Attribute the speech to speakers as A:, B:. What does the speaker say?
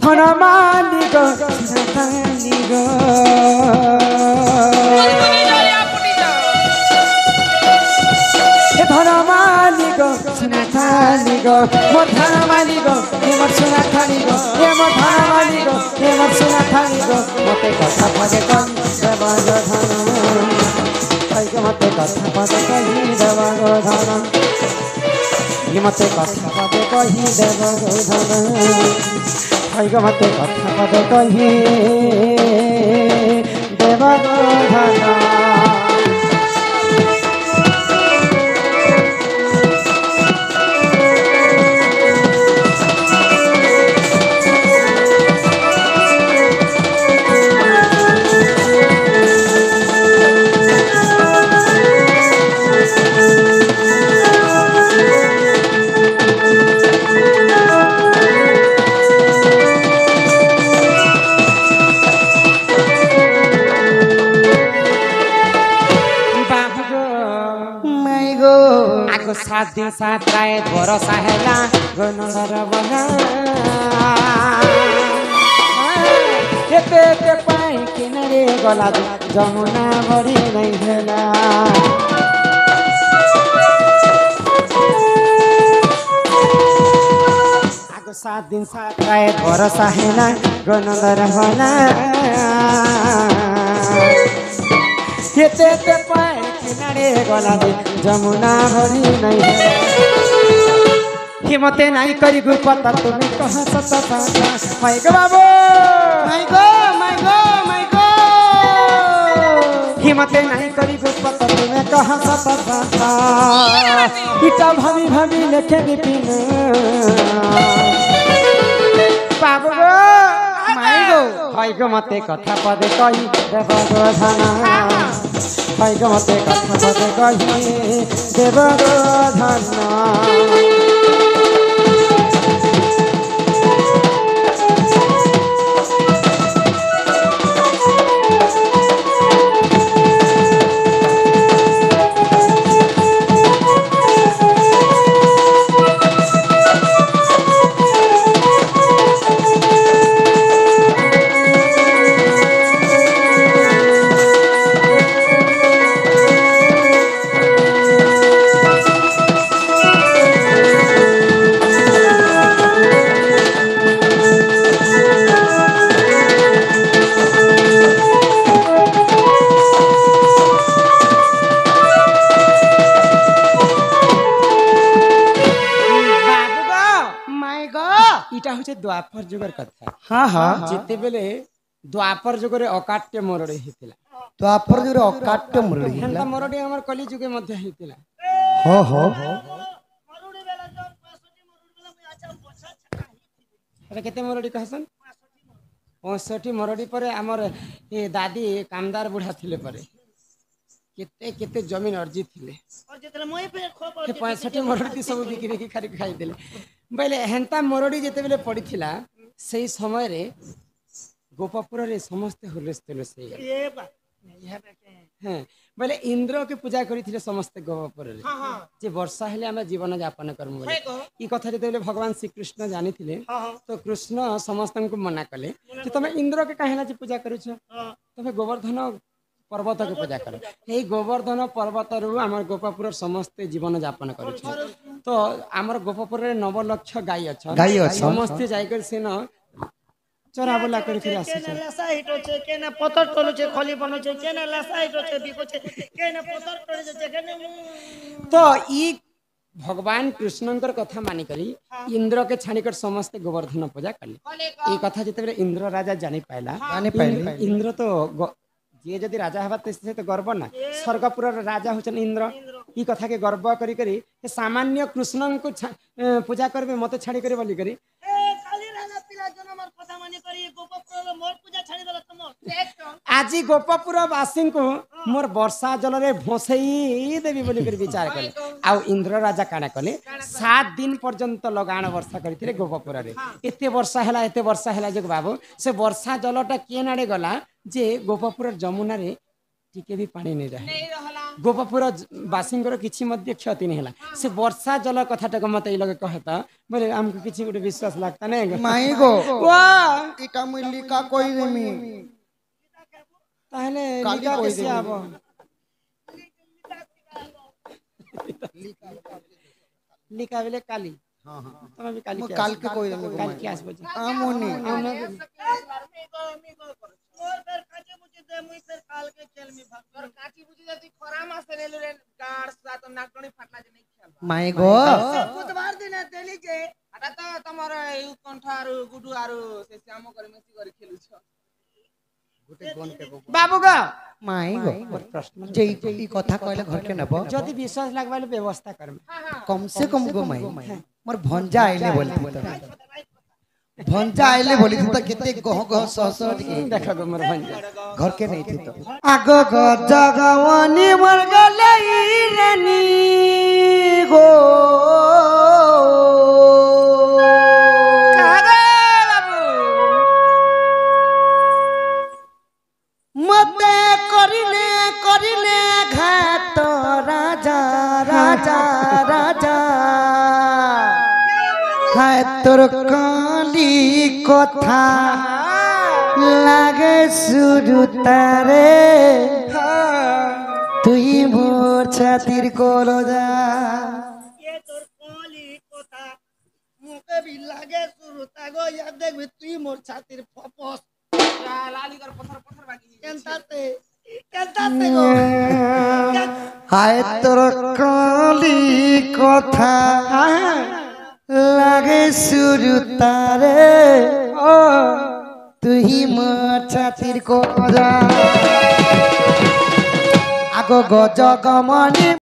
A: धन मालिक मालिक धन मालिक सुना थालिक मोर धन मालिक मोर सुना थालिक मोर धन मालिक मोर सुना थालिक मते कथा पदे कहि देव धन मते कथा पदे कहि देव धन मते कथा पदे कहि देव धन मते कथा पदे कहि देव धन सात दिन सात रात भरोसा हैला गनर बना एते पाई किनारे गला जमुना बड़ी नहीं भेला आगो सात दिन सात रात भरोसा हैला गनर बना एते पाई किनारे गला जमुना भरी नहीं हिम्मते नहीं करी गुपता तुम्हें कहा सता my go Babu my go हिम्मते नहीं करी गुपता तुम्हें कहा सता इटा भाभी भाभी लेखे बिपिन बाबू गो माय गो मते कथा पदे कही देव धन मते कथा पदे कहि देव धन द्वापर जुगर कथा हाँ हाँ जिते बेले द्वापर जुगरे अकाट्य मरड़ी हितिला द्वापर जुगरे अकाट्य मरड़ी हितिला मरड़ी हमर कली जुगे मध्य हितिला हो मरड़ी बेला जो 65 मरड़ी बेला मैं अच्छा बच्चा अरे केते मरड़ी कहसन 65 मरड़ी परे हमर ए दादी कामदार बुढ़ा थिले परे केते केते जमीन अर्जी थिले और जेतले मोय पे 65 मरड़ी सब बिक्री की खारी खाई देले बेले हेन्ता मरड़ी जेते बेले पड़ी थिला सही समय रे गोपापुर रे समस्त हुलस्थल से हां बेले इंद्र के पूजा करी थिले समस्त गोपापुर रे जे वर्षा हेले हम जीवन यापन करम बोले ई कथा जेते बेले भगवान श्री कृष्ण जानि थिले तो कृष्ण समस्त को मना कले कि तमे इंद्र के काहेला जे पूजा करू छ तमे गोवर्धन पर्वत के पूजा कर यही गोवर्धन पर्वत रु आम गोपापुर समस्त जीवन यापन कर तो आम गोपापुर 9 लाख गाई अच्छा समस्ते जाकर से न चरा बोला कर फिर आसे केना लासा हिटो छे केना पत्थर टोलो छे खली बनो छे केना लासा हिटो छे बिको छे केना पत्थर टोलो छे केना तो ई भगवान कृष्णंकर कथा मानि करी इंद्र के छाणी कर समस्त गोवर्धन पूजा कले ई कथा जते इंद्र राजा जानि पाइला इंद्र तो ये जदि राजा हवा से तो गर्व ना स्वर्गपुर राजा होचन इंद्र ई कथा के गर्व करी करी सामान्य कृष्ण को पूजा करबे मते छाड़ी करे बोली करी আজি गोपपुरवासी को मोर वर्षा जल रे भोसई देवी बोली कर विचार कले आउ इंद्र राजा काना कले 7 दिन पर्यंत लगाण वर्षा करथिले गोपपुर रे एते वर्षा हैला जे बाबू से वर्षा जलटा के नाडे गला जे गोपपुर जमुना रे टिके भी पानी नहीं रहे गोपापुर बासींकर किछि मध्य क्षति नहीं हला से वर्षा जल कथाटा को मते लगे कहता बोले हमको किछि गुटे विश्वास लागता नहीं
B: माई गो इटा मुई लिका कोई देमी
A: ताहले लिका कैसे आबो लिका बेले काली हां हां तमे भी काली
B: काल के कोई देमी
A: काल के आसबो
B: आमोनी
C: और फिर काचे बुझी दे मुई फिर काल के खेल में भाग और काची बुझी दे खरा मास ने ले गाड़ सात नाकणी फाटला जे नहीं खेल
B: माई गो
C: बुधवार दिन देली जे हटा तो तमर यू कंठार गुडू आरो से श्याम करे मेसी करे खेलु छ
B: गुटे कोन के
A: बाबू गो
B: माई गो प्रश्न जे ई कथा कहले घर के नबो
A: जदी विश्वास लागबाले व्यवस्था करम
B: कम से कम गो माई मोर भंजा आइले बोली भंजा आइले बोली तो केते गह गह सस
A: देखा गो मोर भंजा
B: घर के नहीं थे तो आगो गो जगवानी मर गलई रानी गो
A: कागे बाबू
B: मते करिले घात राजा राजा राजा हाय तोर काली कथा लागे सुरुतारे तुई मोर छातिर कोलो जा
C: ये तोर काली कोता मुके भी लागे सुरुता गो या देख तुई मोर छातिर फपस लाली कर पत्थर पत्थर बाकी केनताते गो
B: हाय तोर काली कथा लागे सुरुतारे तुही मोर छातिर को जा आगो गजगमनी